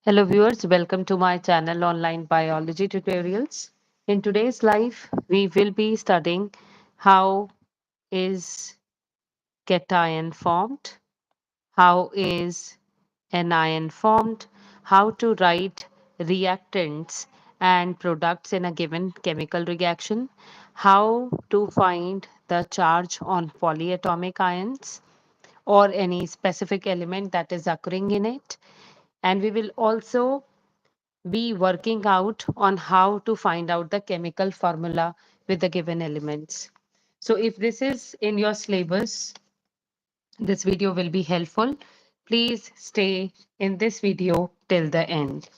Hello viewers, welcome to my channel Online Biology Tutorials. In today's live, we will be studying how is cation formed, how is anion formed, how to write reactants and products in a given chemical reaction, how to find the charge on polyatomic ions or any specific element that is occurring in it. And we will also be working out on how to find out the chemical formula with the given elements. So if this is in your syllabus, this video will be helpful. Please stay in this video till the end.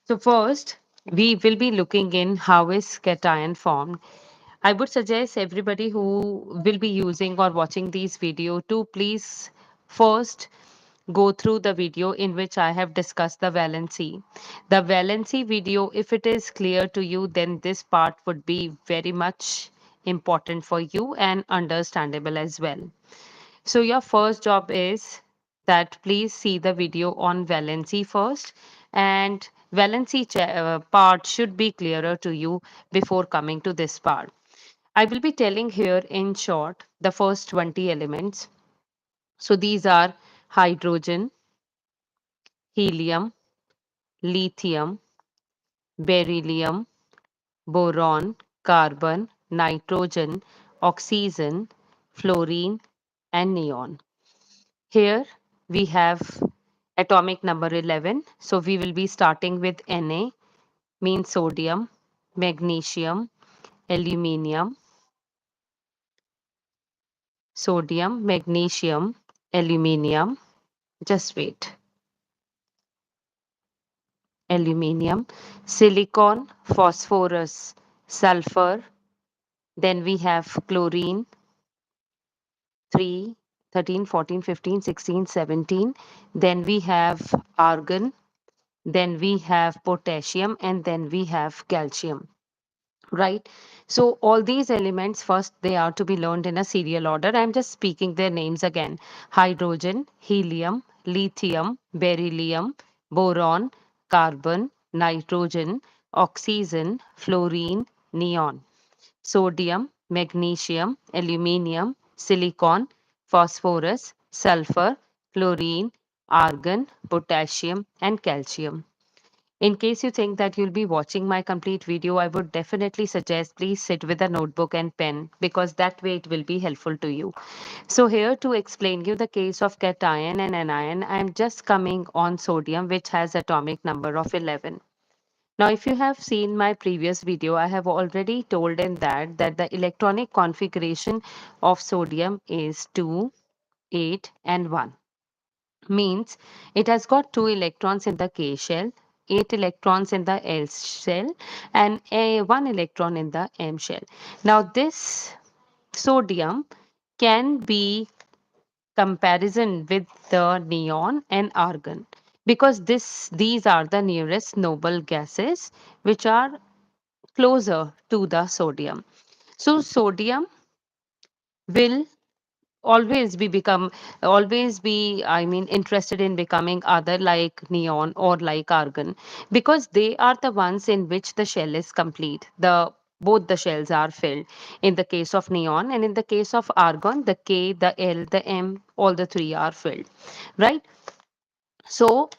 So first, we will be looking in how is cation formed. I would suggest everybody who will be using or watching these video to please first go through the video in which I have discussed the valency. The valency video, if it is clear to you, then this part would be very much important for you and understandable as well. So your first job is that please see the video on valency first, and valency part should be clearer to you before coming to this part. I will be telling here in short the first 20 elements. So these are hydrogen, helium, lithium, beryllium, boron, carbon, nitrogen, oxygen, fluorine, and neon. Here we have atomic number 11. So we will be starting with Na, means sodium, magnesium, aluminium, sodium, magnesium, aluminium. Just wait. Aluminium, silicon, phosphorus, sulfur. Then we have chlorine, 3, 13, 14, 15, 16, 17. Then we have argon. Then we have potassium, and then we have calcium. Right. So all these elements first they are to be learned in a serial order. I'm just speaking their names again. Hydrogen, helium, lithium, beryllium, boron, carbon, nitrogen, oxygen, fluorine, neon, sodium, magnesium, aluminium, silicon, phosphorus, sulfur, chlorine, argon, potassium, and calcium. In case you think that you'll be watching my complete video, I would definitely suggest please sit with a notebook and pen because that way it will be helpful to you. So here to explain you the case of cation and anion, I am just coming on sodium which has atomic number of 11. Now, if you have seen my previous video, I have already told in that the electronic configuration of sodium is 2, 8, and 1. Means it has got 2 electrons in the K shell, 8 electrons in the L shell, and 1 electron in the M shell. Now, this sodium can be comparison with the neon and argon because these are the nearest noble gases which are closer to the sodium. So sodium will always be interested in becoming other like neon or like argon because they are the ones in which the shell is complete. The both the shells are filled in the case of neon, and in the case of argon the K, the L, the M, all the three are filled, right? So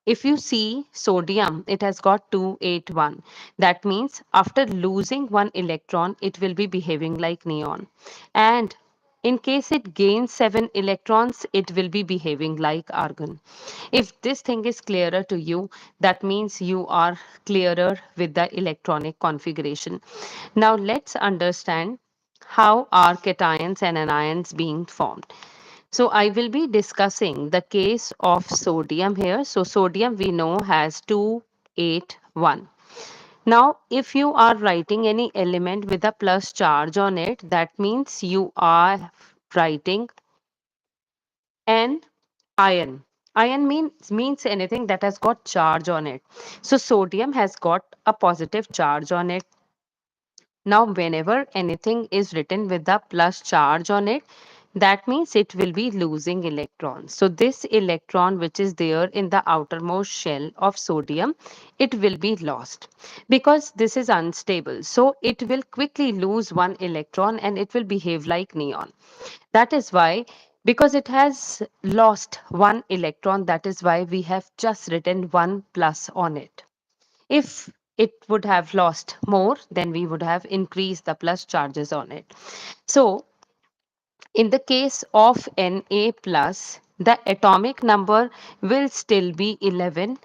if you see sodium, it has got 281. That means after losing one electron, it will be behaving like neon. And in case it gains 7 electrons, it will be behaving like argon. If this thing is clearer to you, that means you are clearer with the electronic configuration. Now let's understand how are cations and anions being formed. So I will be discussing the case of sodium here. So sodium we know has 281. Now if you are writing any element with a plus charge on it, that means you are writing an ion. Ion means anything that has got charge on it. So sodium has got a positive charge on it. Now whenever anything is written with a plus charge on it, That means it will be losing electrons. So this electron which is there in the outermost shell of sodium, it will be lost because this is unstable. So it will quickly lose one electron and it will behave like neon. That is why, because it has lost one electron, that is why we have just written one plus on it. If it would have lost more, then we would have increased the plus charges on it. So in the case of Na plus, the atomic number will still be 11.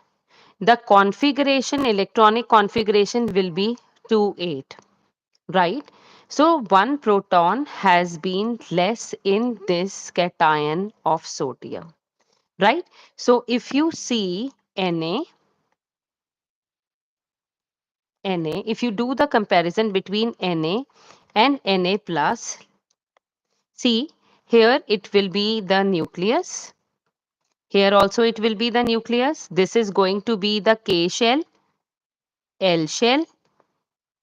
The configuration, electronic configuration will be 28, right? So one proton has been less in this cation of sodium, right? So if you see if you do the comparison between Na and Na plus, see here it will be the nucleus. Here also it will be the nucleus. This is going to be the K shell, L shell,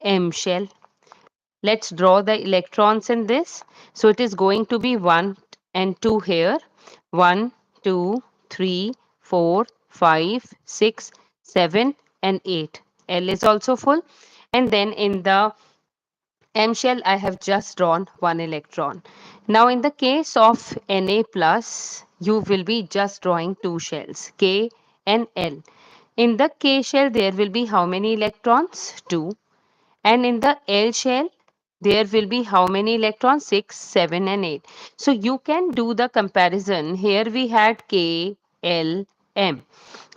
M shell. Let's draw the electrons in this. So it is going to be 1 and 2 here. 1, 2, 3, 4, 5, 6, 7 and 8. L is also full. And then in the M shell, I have just drawn one electron. Now in the case of Na plus, you will be just drawing two shells, K and L. In the K shell, there will be how many electrons? 2. And in the L shell, there will be how many electrons? 6, 7 and 8. So you can do the comparison. Here we had K, L, M.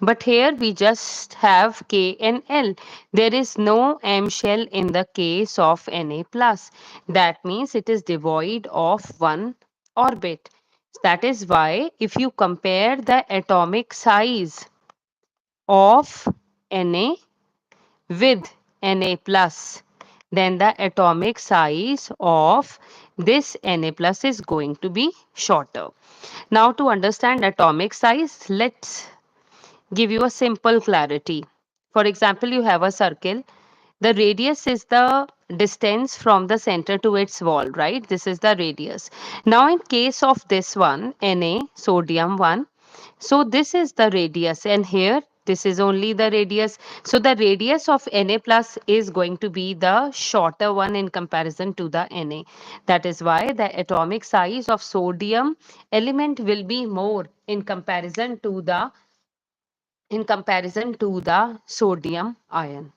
But here we just have K and L. There is no M shell in the case of Na plus. That means it is devoid of one orbit. That is why if you compare the atomic size of Na with Na plus, then the atomic size of this Na plus is going to be shorter. Now to understand atomic size, let's give you a simple clarity. For example, you have a circle. The radius is the distance from the center to its wall, right? This is the radius. Now, in case of this one, Na, sodium 1, so this is the radius, and here this is only the radius. So the radius of Na plus is going to be the shorter one in comparison to the Na. That is why the atomic size of sodium element will be more in comparison to the sodium ion.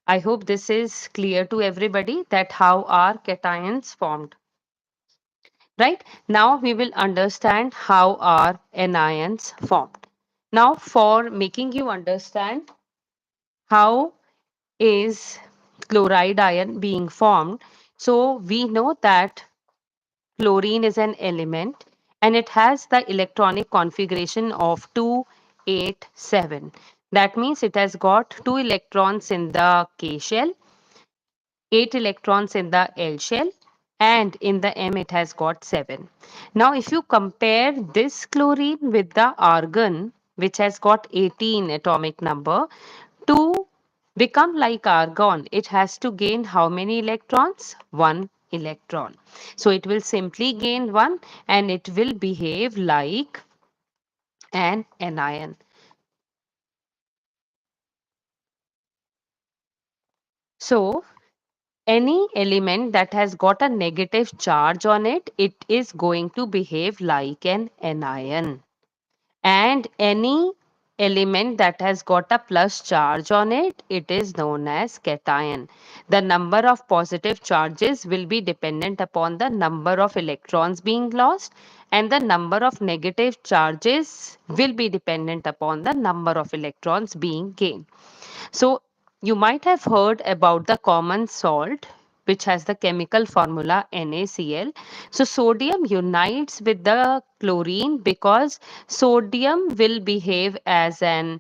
I hope this is clear to everybody that how are cations formed. Right? Now we will understand how are anions formed. Now for making you understand how is chloride ion being formed, so we know that chlorine is an element and it has the electronic configuration of 287. That means it has got 2 electrons in the K shell, 8 electrons in the L shell, and in the M it has got 7. Now if you compare this chlorine with the argon, which has got 18 atomic number, to become like argon, it has to gain how many electrons? 1 electron. So it will simply gain 1 and it will behave like an anion. So any element that has got a negative charge on it, it is going to behave like an anion. And any element that has got a plus charge on it, it is known as cation. The number of positive charges will be dependent upon the number of electrons being lost, and the number of negative charges will be dependent upon the number of electrons being gained. So you might have heard about the common salt, which has the chemical formula NaCl. So sodium unites with the chlorine because sodium will behave as a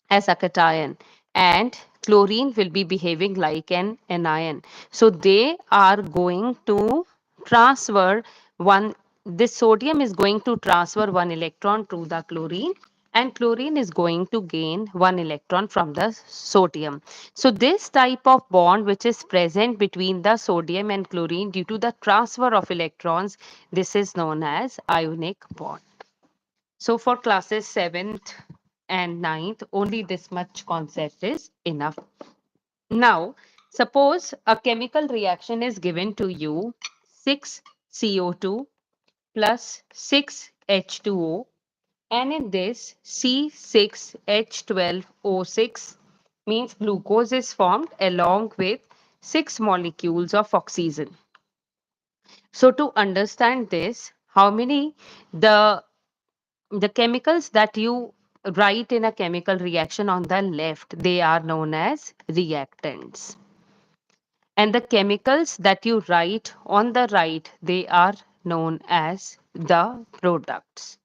cation and chlorine will be behaving like an anion. So they are going to transfer one, this sodium is going to transfer one electron to the chlorine and chlorine is going to gain one electron from the sodium. So this type of bond which is present between the sodium and chlorine due to the transfer of electrons, this is known as ionic bond. So for classes 7th and ninth, only this much concept is enough. Now, suppose a chemical reaction is given to you, 6CO2 plus 6H2O, and in this C6H12O6 means glucose is formed along with 6 molecules of oxygen. So to understand this, how many the the chemicals that you write in a chemical reaction on the left, they are known as reactants. And the chemicals that you write on the right, they are known as the products.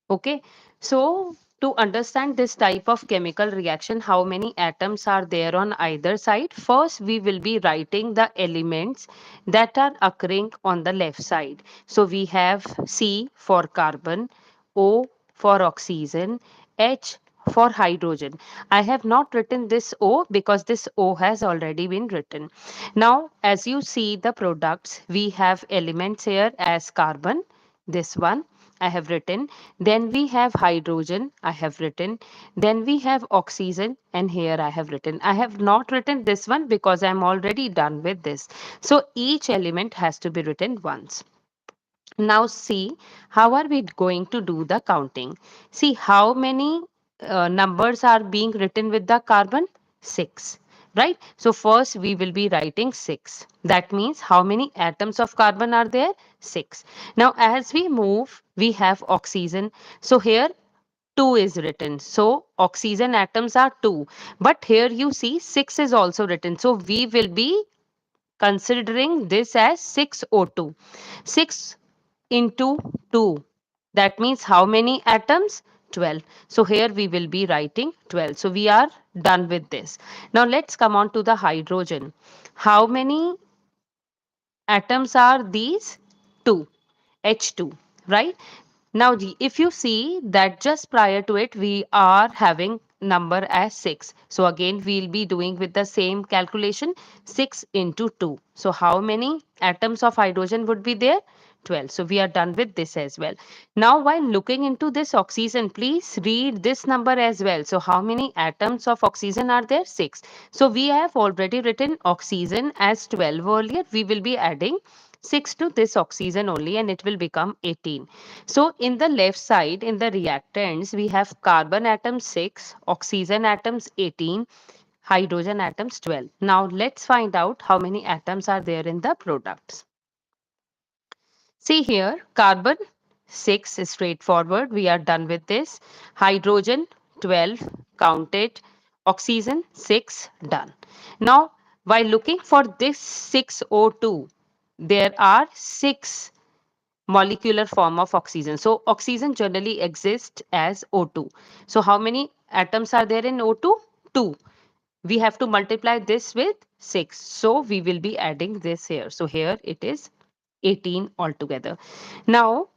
Okay, so to understand this type of chemical reaction, how many atoms are there on either side? First, we will be writing the elements that are occurring on the left side. So we have C for carbon, O for oxygen, H for hydrogen. I have not written this O because this O has already been written. Now, as you see the products, we have elements here as carbon, this one I have written. Then we have hydrogen, I have written. Then we have oxygen, and here I have written. I have not written this one because I'm already done with this. So each element has to be written once. Now see, how are we going to do the counting? See how many numbers are being written with the carbon? 6, right? So first we will be writing 6. That means how many atoms of carbon are there? 6. Now as we move, we have oxygen. So here 2 is written. So oxygen atoms are 2. But here you see 6 is also written. So we will be considering this as 6O2. 6 into 2. That means how many atoms? 12. So here we will be writing 12. So we are done with this. Now let's come on to the hydrogen. How many atoms are these? 2. H2, right? Now, if you see that just prior to it, we are having number as 6. So again, we'll be doing with the same calculation, 6 into 2. So how many atoms of hydrogen would be there? 12. So we are done with this as well. Now, while looking into this oxygen, please read this number as well. So how many atoms of oxygen are there? 6. So we have already written oxygen as 12 earlier. We will be adding 6 to this oxygen only and it will become 18. So in the left side, in the reactants, we have carbon atoms 6, oxygen atoms 18, hydrogen atoms 12. Now let's find out how many atoms are there in the products. See here, carbon 6 is straightforward. We are done with this. Hydrogen 12, counted. Oxygen 6, done. Now, while looking for this 6O2, there are 6 molecular form of oxygen. So oxygen generally exists as O2. So how many atoms are there in O2? 2. We have to multiply this with 6. So we will be adding this here. So here it is 18 altogether. Now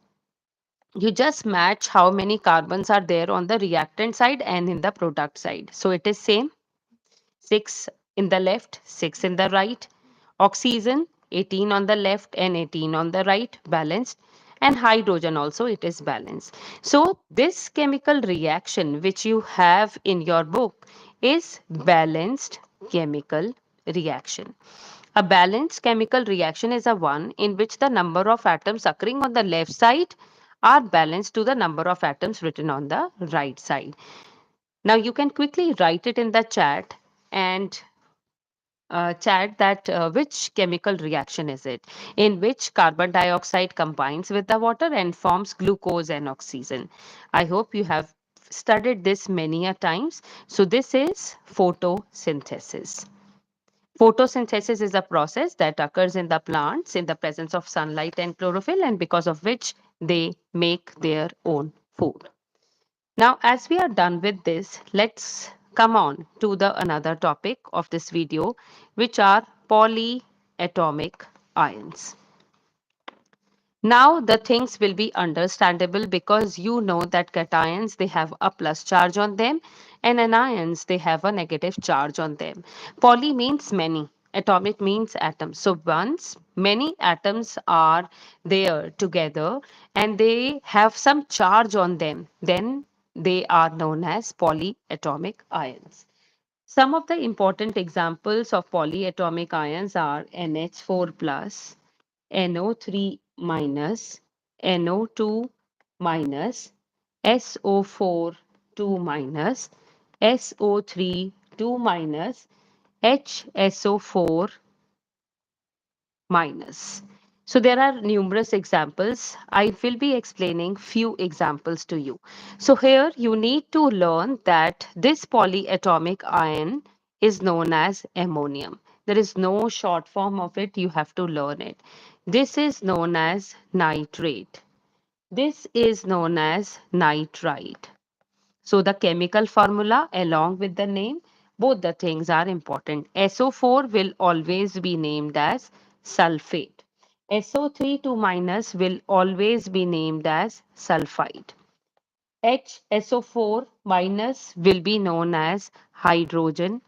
you just match how many carbons are there on the reactant side and in the product side. So it is same. 6 in the left, 6 in the right. Oxygen, 18 on the left and 18 on the right, balanced. And hydrogen also, it is balanced. So this chemical reaction which you have in your book is balanced chemical reaction. A balanced chemical reaction is a one in which the number of atoms occurring on the left side are balanced to the number of atoms written on the right side. Now you can quickly write it in the chat and chat that which chemical reaction is it in which carbon dioxide combines with the water and forms glucose and oxygen. I hope you have studied this many a times. So this is photosynthesis. Photosynthesis is a process that occurs in the plants in the presence of sunlight and chlorophyll, and because of which they make their own food. Now, as we are done with this, let's come on to the another topic of this video, which are polyatomic ions. Now the things will be understandable because you know that cations they have a plus charge on them and anions they have a negative charge on them. Poly means many, atomic means atoms. So once many atoms are there together and they have some charge on them, then they are known as polyatomic ions. Some of the important examples of polyatomic ions are NH4 plus, NO3 minus, NO2 minus, SO4 2 minus, SO3 2 minus, HSO4 minus. So there are numerous examples. I will be explaining few examples to you. So here you need to learn that this polyatomic ion is known as ammonium. There is no short form of it. You have to learn it. This is known as nitrate. This is known as nitrite. So the chemical formula along with the name, both the things are important. SO4 will always be named as sulfate. SO3 2 minus will always be named as sulfide. HSO4 minus will be known as hydrogen.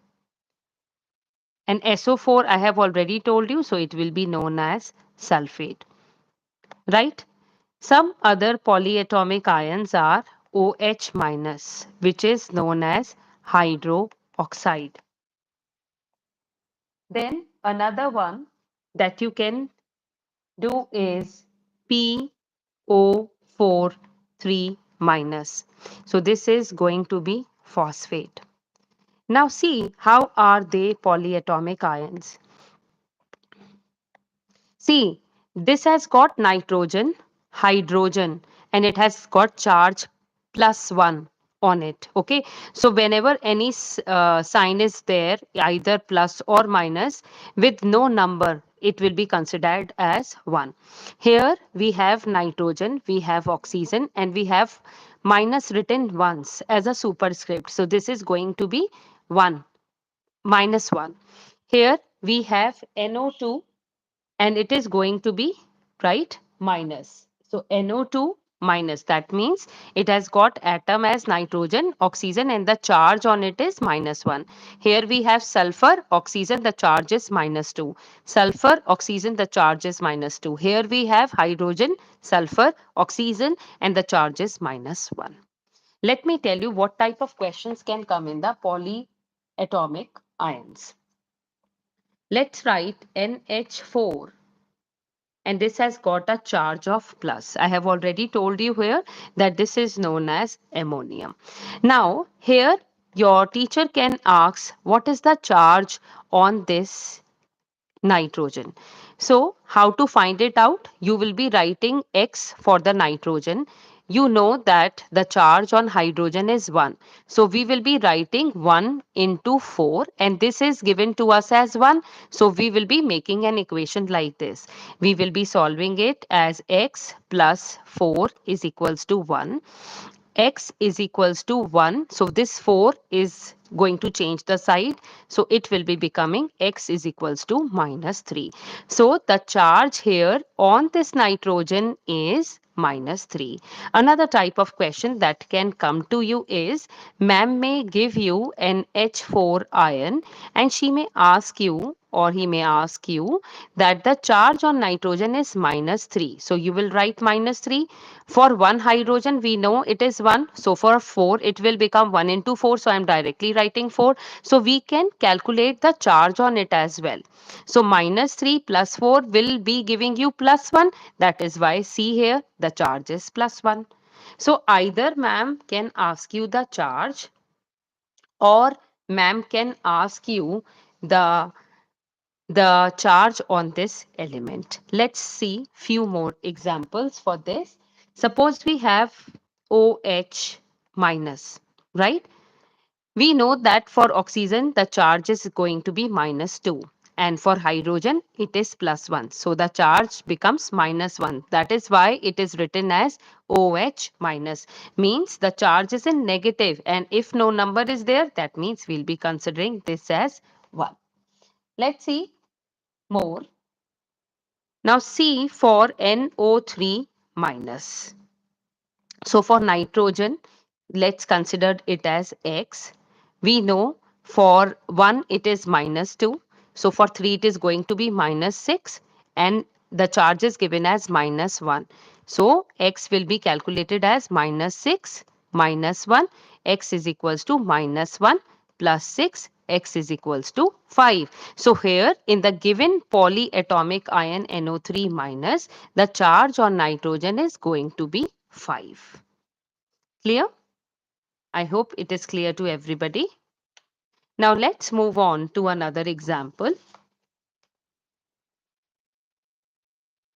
And SO4 I have already told you, so it will be known as sulfate. Right? Some other polyatomic ions are OH minus, which is known as hydroxide. Then another one that you can do is PO4 3 minus. So this is going to be phosphate. Now see how are they polyatomic ions. See, this has got nitrogen, hydrogen, and it has got charge +1 on it. Okay, so whenever any sign is there, either plus or minus, with no number, it will be considered as 1. Here we have nitrogen, we have oxygen, and we have minus written once as a superscript. So this is going to be 1, -1. Here we have NO2 and it is going to be right minus. So NO2 minus, that means it has got atom as nitrogen, oxygen, and the charge on it is -1. Here we have sulfur, oxygen, the charge is -2. Sulfur, oxygen, the charge is -2. Here we have hydrogen, sulfur, oxygen, and the charge is -1. Let me tell you what type of questions can come in the polyatomic ions. Let's write NH4 and this has got a charge of plus. I have already told you here that this is known as ammonium. Now, here your teacher can ask what is the charge on this nitrogen. So, how to find it out? You will be writing X for the nitrogen. You know that the charge on hydrogen is 1. So, we will be writing 1 into 4 and this is given to us as 1. So, we will be making an equation like this. We will be solving it as X plus 4 is equals to 1. X is equals to 1. So this 4 is going to change the side. So it will be becoming X is equals to -3. So the charge here on this nitrogen is -3. Another type of question that can come to you is, ma'am may give you an H4 ion and she may ask you or he may ask you that the charge on nitrogen is -3. So you will write -3. For one hydrogen, we know it is 1. So for 4, it will become 1 into 4. So I'm directly writing 4. So we can calculate the charge on it as well. So -3 plus 4 will be giving you +1. That is why see here the charge is +1. So either ma'am can ask you the charge or ma'am can ask you the charge on this element. Let's see few more examples for this. Suppose we have OH minus, right? We know that for oxygen, the charge is going to be -2. And for hydrogen, it is +1. So the charge becomes -1. That is why it is written as OH minus. Means the charge is in negative. And if no number is there, that means we'll be considering this as 1. Let's see more. Now C for NO3 minus. So for nitrogen, let's consider it as X. We know for 1 it is -2. So for 3 it is going to be -6 and the charge is given as -1. So X will be calculated as -6 minus 1. X is equals to -1 plus 6. X is equals to 5. So here in the given polyatomic ion NO3 minus, the charge on nitrogen is going to be 5. Clear? I hope it is clear to everybody. Now let's move on to another example.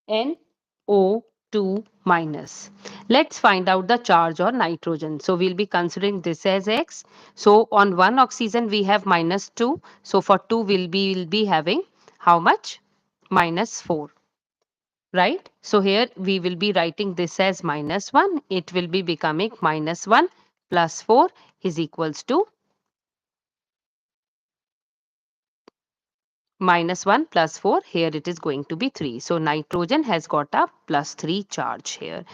NO2 minus. Let's find out the charge on nitrogen. So we'll be considering this as X. So on one oxygen we have -2. So for 2 we'll be having how much? -4. Right? So here we will be writing this as -1. It will be becoming -1 plus 4 is equals to -1 plus 4, here it is going to be 3. So nitrogen has got a +3 charge here.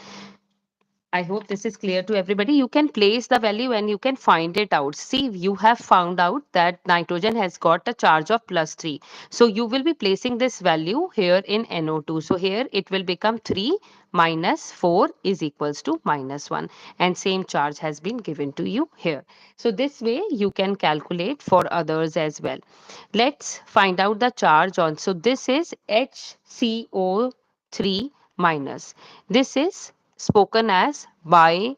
I hope this is clear to everybody. You can place the value and you can find it out. See, you have found out that nitrogen has got a charge of +3. So you will be placing this value here in NO2. So here it will become 3 minus 4 is equals to -1. And same charge has been given to you here. So this way you can calculate for others as well. Let's find out the charge on. So this is HCO3 minus. This is spoken as bicarbonate.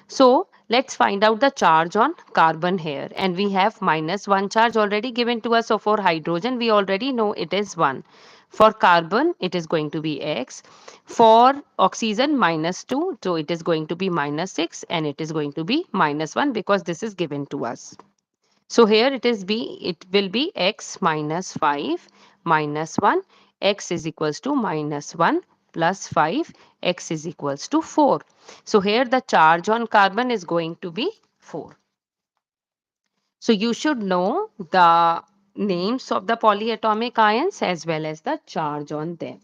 So let's find out the charge on carbon here. And we have -1 charge already given to us. So for hydrogen, we already know it is 1. For carbon, it is going to be X. For oxygen, -2. So it is going to be -6 and it is going to be -1 because this is given to us. So here it will be x minus 5 minus 1. X is equals to -1 plus 5. X is equals to 4. So here the charge on carbon is going to be 4. So you should know the names of the polyatomic ions as well as the charge on them.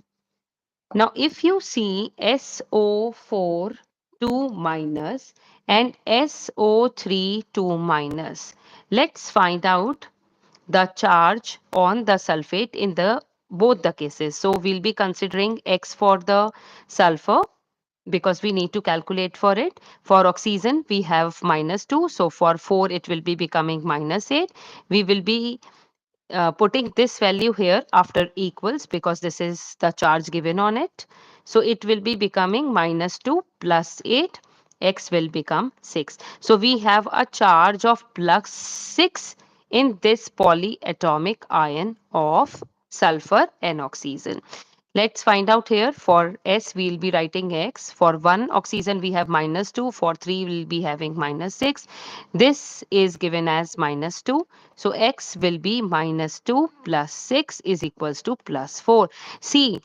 Now, if you see SO4 2 minus and SO3 2 minus, let's find out the charge on the sulfate in the both the cases. So we'll be considering X for the sulfur because we need to calculate for it. For oxygen, we have -2. So for 4, it will be becoming -8. We will be putting this value here after equals because this is the charge given on it. So it will be becoming -2 plus 8. X will become 6. So we have a charge of +6 in this polyatomic ion of sulfur and oxygen. Let's find out here. For S, we'll be writing X. For 1 oxygen, we have -2. For 3, we'll be having -6. This is given as -2. So X will be -2 plus 6 is equals to +4. See,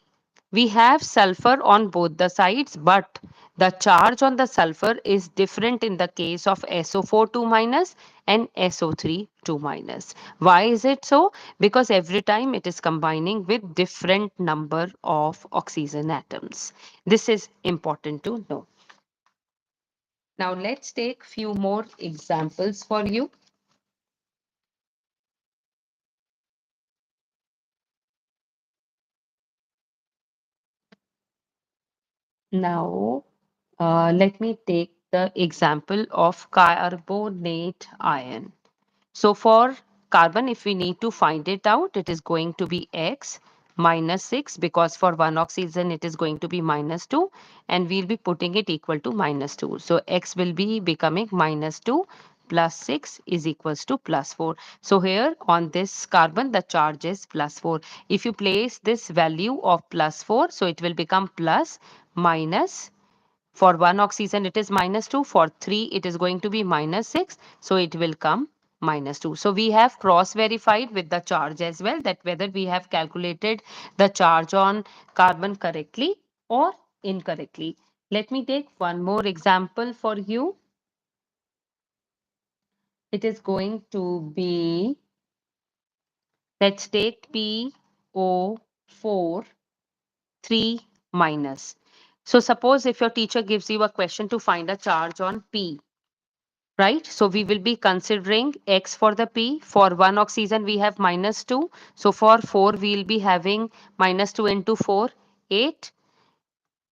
we have sulfur on both the sides, but the charge on the sulfur is different in the case of SO4 2 minus and SO3 2 minus. Why is it so? Because every time it is combining with different number of oxygen atoms. This is important to know. Now let's take few more examples for you. Now let me take the example of carbonate ion. So for carbon, if we need to find it out, it is going to be X -6 because for one oxygen it is going to be -2 and we'll be putting it equal to -2. So X will be becoming -2 plus 6 is equals to +4. So here on this carbon, the charge is +4. If you place this value of +4, so it will become plus minus. For one oxygen, it is -2. For 3, it is going to be -6. So it will come -2. So we have cross-verified with the charge as well that whether we have calculated the charge on carbon correctly or incorrectly. Let me take one more example for you. It is going to be, let's take P. NO4 3 minus. So suppose if your teacher gives you a question to find a charge on P, right? So we will be considering X for the P. For one oxygen, we have -2. So for 4, we'll be having -2 into 4, 8.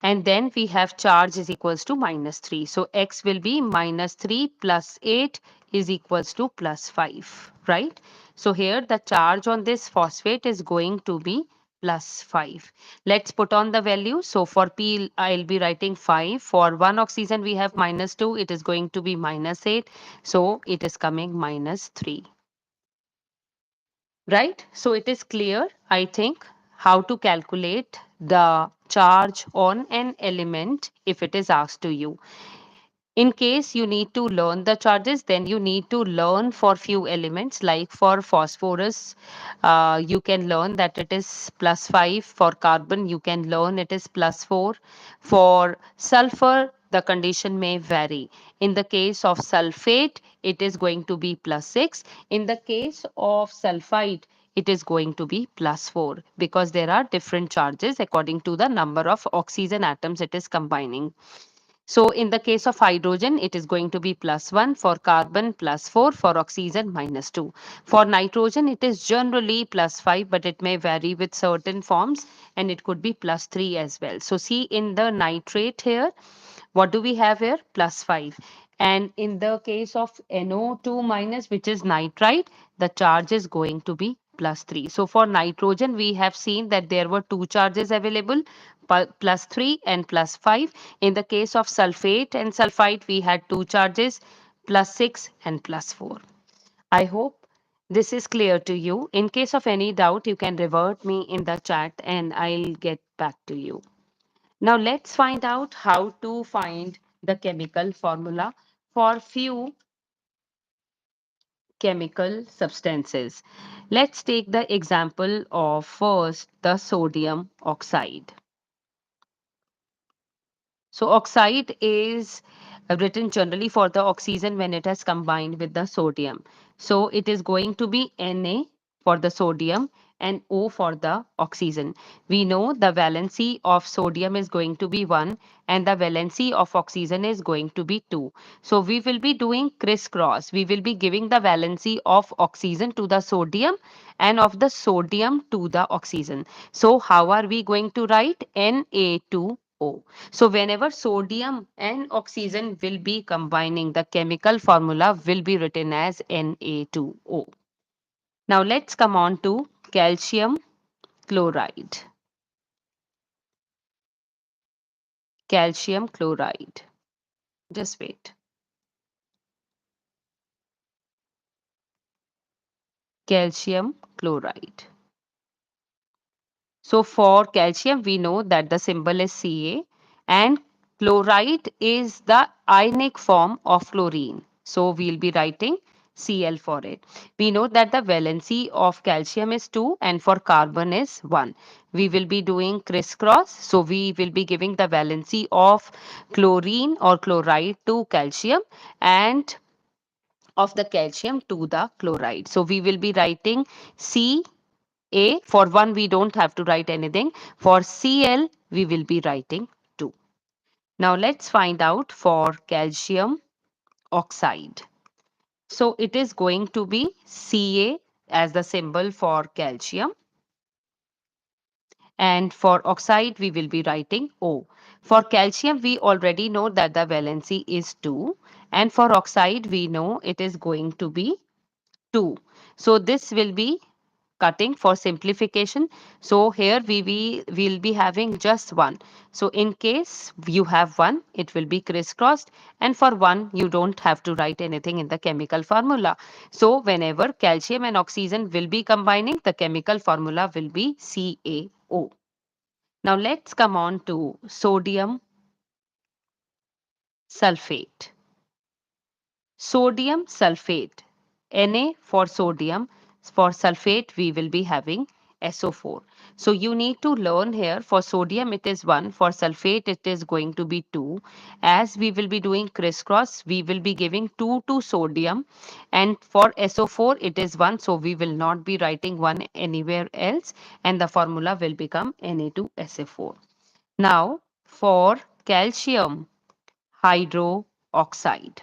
And then we have charge is equals to -3. So X will be -3 plus 8 is equals to +5, right? So here the charge on this phosphate is going to be +5. Let's put on the value. So for P, I'll be writing 5. For one oxygen, we have -2. It is going to be -8. So it is coming -3. Right? So it is clear, I think, how to calculate the charge on an element if it is asked to you. In case you need to learn the charges, then you need to learn for few elements. Like for phosphorus, you can learn that it is +5. For carbon, you can learn it is +4. For sulfur, the condition may vary. In the case of sulfate, it is going to be +6. In the case of sulfite, it is going to be +4 because there are different charges according to the number of oxygen atoms it is combining. So in the case of hydrogen, it is going to be +1, for carbon +4, for oxygen -2. For nitrogen, it is generally +5, but it may vary with certain forms and it could be +3 as well. So see in the nitrate here, what do we have here? +5. And in the case of NO2 minus, which is nitrite, the charge is going to be +3. So for nitrogen, we have seen that there were two charges available, +3 and +5. In the case of sulfate and sulfite, we had two charges, +6 and +4. I hope this is clear to you. In case of any doubt, you can revert me in the chat and I'll get back to you. Now let's find out how to find the chemical formula for few chemical substances. Let's take the example of first the sodium oxide. So oxide is written generally for the oxygen when it has combined with the sodium. So it is going to be Na for the sodium and O for the oxygen. We know the valency of sodium is going to be 1 and the valency of oxygen is going to be 2. So we will be doing crisscross. We will be giving the valency of oxygen to the sodium and of the sodium to the oxygen. So how are we going to write? Na2O. So whenever sodium and oxygen will be combining, the chemical formula will be written as Na2O. Now let's come on to calcium chloride. Calcium chloride. Just wait. Calcium chloride. So for calcium, we know that the symbol is Ca and chloride is the ionic form of chlorine. So we'll be writing Cl for it. We know that the valency of calcium is 2 and for carbon is 1. We will be doing crisscross. So we will be giving the valency of chlorine or chloride to calcium and of the calcium to the chloride. So we will be writing C a. For 1, we don't have to write anything. For Cl, we will be writing 2. Now let's find out for calcium oxide. So it is going to be Ca as the symbol for calcium. And for oxide, we will be writing O. For calcium, we already know that the valency is 2. And for oxide, we know it is going to be 2. So this will be cutting for simplification. So here we will be having just 1. So in case you have 1, it will be crisscrossed. And for 1, you don't have to write anything in the chemical formula. So whenever calcium and oxygen will be combining, the chemical formula will be CaO. Now let's come on to sodium sulfate. Sodium sulfate. Na for sodium. For sulfate, we will be having SO4. So you need to learn here. For sodium, it is 1. For sulfate, it is going to be 2. As we will be doing crisscross, we will be giving 2 to sodium. And for SO4, it is 1. So we will not be writing 1 anywhere else. And the formula will become Na2SO4. Now, for calcium hydroxide.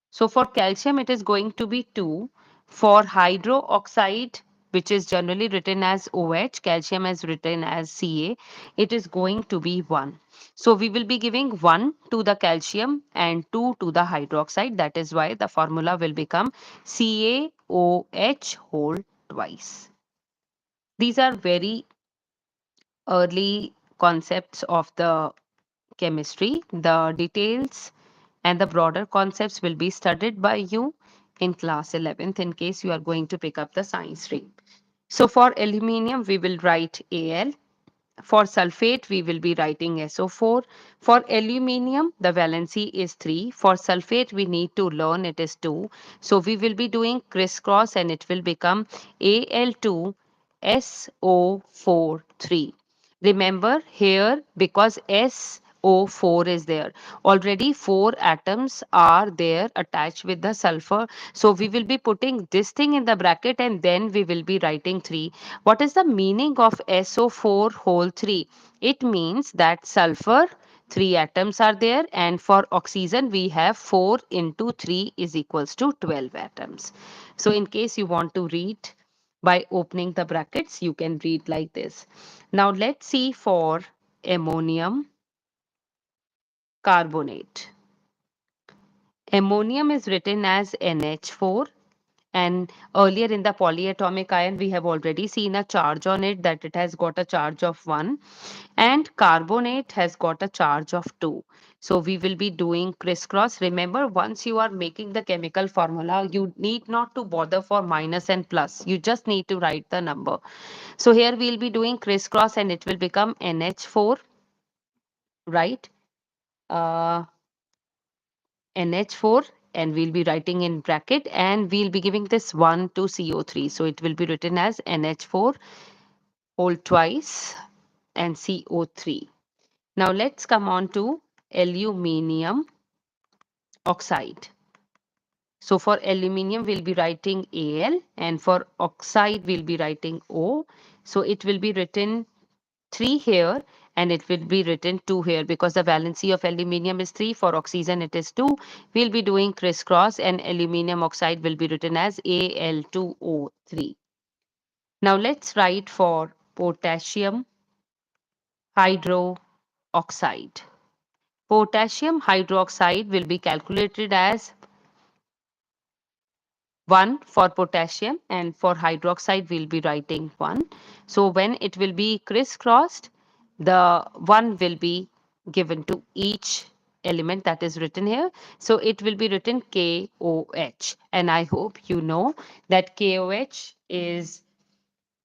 So for calcium, it is going to be 2. For hydroxide, which is generally written as OH, calcium is written as Ca, it is going to be 1. So we will be giving 1 to the calcium and 2 to the hydroxide. That is why the formula will become CaOH whole twice. These are very early concepts of the chemistry. The details and the broader concepts will be studied by you in class 11th in case you are going to pick up the science stream. So for aluminium, we will write Al. For sulfate, we will be writing SO4. For aluminium, the valency is 3. For sulfate, we need to learn it is 2. So we will be doing crisscross and it will become Al2SO4 3. Remember here, because SO4 is there, already 4 atoms are there attached with the sulfur. So we will be putting this thing in the bracket and then we will be writing 3. What is the meaning of SO4 whole 3? It means that sulfur 3 atoms are there, and for oxygen we have 4 into 3 is equals to 12 atoms. So in case you want to read by opening the brackets, you can read like this. Now let's see for ammonium carbonate. Ammonium is written as NH4, and earlier in the polyatomic ion we have already seen a charge on it, that it has got a charge of 1, and carbonate has got a charge of 2. So we will be doing crisscross. Remember, once you are making the chemical formula, you need not to bother for minus and plus, you just need to write the number. So here we'll be doing crisscross and it will become NH4, right? uh, NH4, and we'll be writing in bracket, and we'll be giving this 1 to CO3. So it will be written as NH4 whole twice and CO3. Now let's come on to aluminium oxide. So for aluminium, we'll be writing Al, and for oxide, we'll be writing O. So it will be written 3 here and it will be written 2 here because the valency of aluminium is 3. For oxygen, it is 2. We'll be doing crisscross and aluminium oxide will be written as Al2O3. Now let's write for potassium hydroxide. Potassium hydroxide will be calculated as 1 for potassium, and for hydroxide we'll be writing 1. So when it will be crisscrossed, the 1 will be given to each element that is written here. So it will be written KOH, and I hope you know that KOH is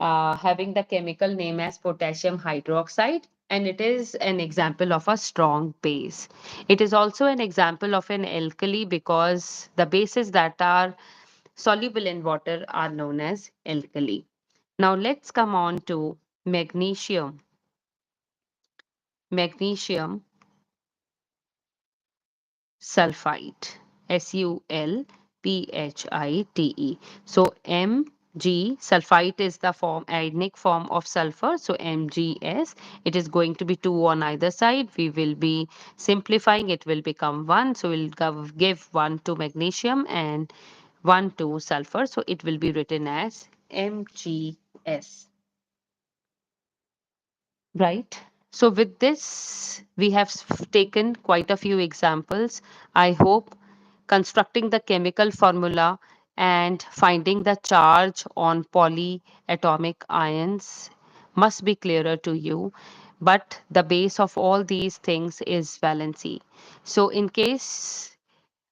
having the chemical name as potassium hydroxide, and it is an example of a strong base. It is also an example of an alkali because the bases that are soluble in water are known as alkali. Now let's come on to magnesium. Magnesium sulfite. Sulphite. So Mg sulfite is the ionic form of sulfur. So Mgs, it is going to be 2 on either side. We will be simplifying, it will become 1. So we'll give 1 to magnesium and 1 to sulfur. So it will be written as Mgs. Right. So with this, we have taken quite a few examples. I hope constructing the chemical formula and finding the charge on polyatomic ions must be clearer to you. But the base of all these things is valency. So in case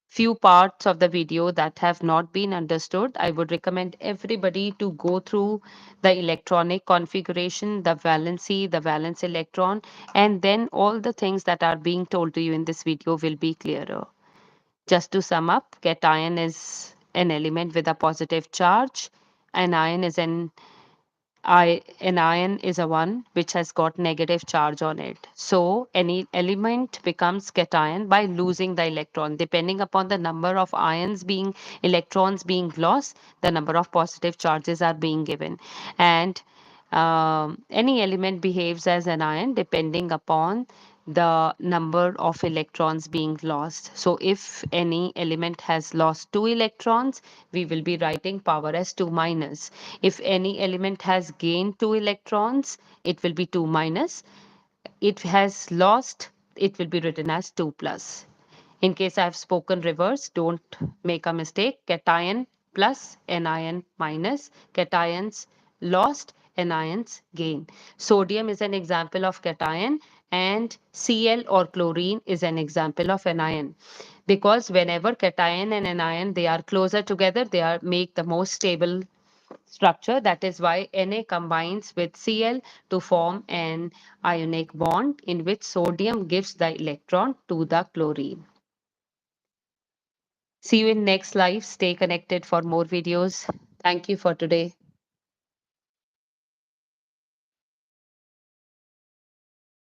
few parts of the video that have not been understood, I would recommend everybody to go through the electronic configuration, the valency, the valence electron, and then all the things that are being told to you in this video will be clearer. Just to sum up, cation is an element with a positive charge. Anion is an an ion is a one which has got negative charge on it. So any element becomes cation by losing the electron. Depending upon the number of electrons being lost, the number of positive charges are being given. And any element behaves as an ion depending upon the number of electrons being lost. So if any element has lost 2 electrons, we will be writing power as 2 minus. If any element has gained 2 electrons, it will be 2 minus. It has lost, it will be written as 2 plus. In case I have spoken reverse, don't make a mistake. Cation plus, anion minus, cations lost, anions gain. Sodium is an example of cation and Cl or chlorine is an example of anion. Because whenever cation and anion they are closer together, they are make the most stable structure. That is why Na combines with Cl to form an ionic bond in which sodium gives the electron to the chlorine. See you in next live. Stay connected for more videos. Thank you for today.